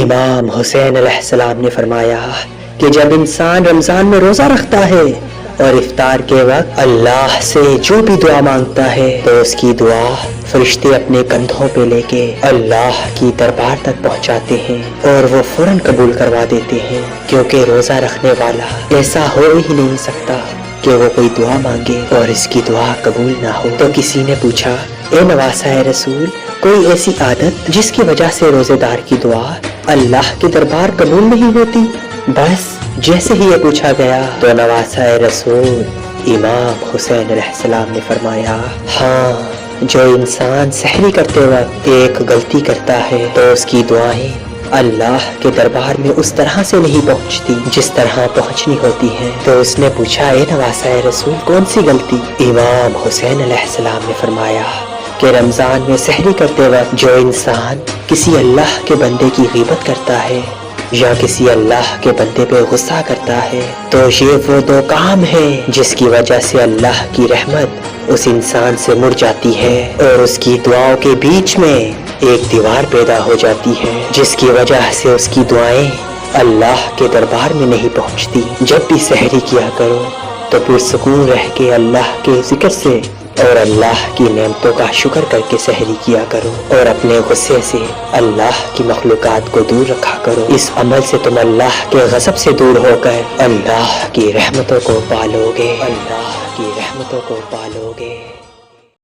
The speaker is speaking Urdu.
امام حسین علیہ السلام نے فرمایا کہ جب انسان رمضان میں روزہ رکھتا ہے اور افطار کے وقت اللہ سے جو بھی دعا مانگتا ہے تو اس کی دعا فرشتے اپنے کندھوں پہ لے کے اللہ کی دربار تک پہنچاتے ہیں اور وہ فوراً قبول کروا دیتے ہیں، کیونکہ روزہ رکھنے والا ایسا ہو ہی نہیں سکتا کہ وہ کوئی دعا مانگے اور اس کی دعا قبول نہ ہو۔ تو کسی نے پوچھا، اے نواسہ رسول، کوئی ایسی عادت جس کی وجہ سے روزے دار کی دعا اللہ کے دربار قبول نہیں ہوتی؟ بس جیسے ہی یہ پوچھا گیا تو نواسہ رسول امام حسین علیہ السلام نے فرمایا، ہاں، جو انسان سحری کرتے وقت ایک غلطی کرتا ہے تو اس کی دعائیں اللہ کے دربار میں اس طرح سے نہیں پہنچتی جس طرح پہنچنی ہوتی ہیں۔ تو اس نے پوچھا، اے نواسہ رسول، کون سی غلطی؟ امام حسین علیہ السلام نے فرمایا کہ رمضان میں سحری کرتے وقت جو انسان کسی اللہ کے بندے کی غیبت کرتا ہے یا کسی اللہ کے بندے پہ غصہ کرتا ہے تو یہ وہ دو کام ہیں جس کی وجہ سے اللہ کی رحمت اس انسان سے مڑ جاتی ہے اور اس کی دعاؤں کے بیچ میں ایک دیوار پیدا ہو جاتی ہے جس کی وجہ سے اس کی دعائیں اللہ کے دربار میں نہیں پہنچتی۔ جب بھی سحری کیا کرو تو پرسکون رہ کے اللہ کے ذکر سے اور اللہ کی نعمتوں کا شکر کر کے سحری کیا کرو اور اپنے غصے سے اللہ کی مخلوقات کو دور رکھا کرو۔ اس عمل سے تم اللہ کے غضب سے دور ہو کر اللہ کی رحمتوں کو پالو گے، اللہ کی رحمتوں کو پالو گے۔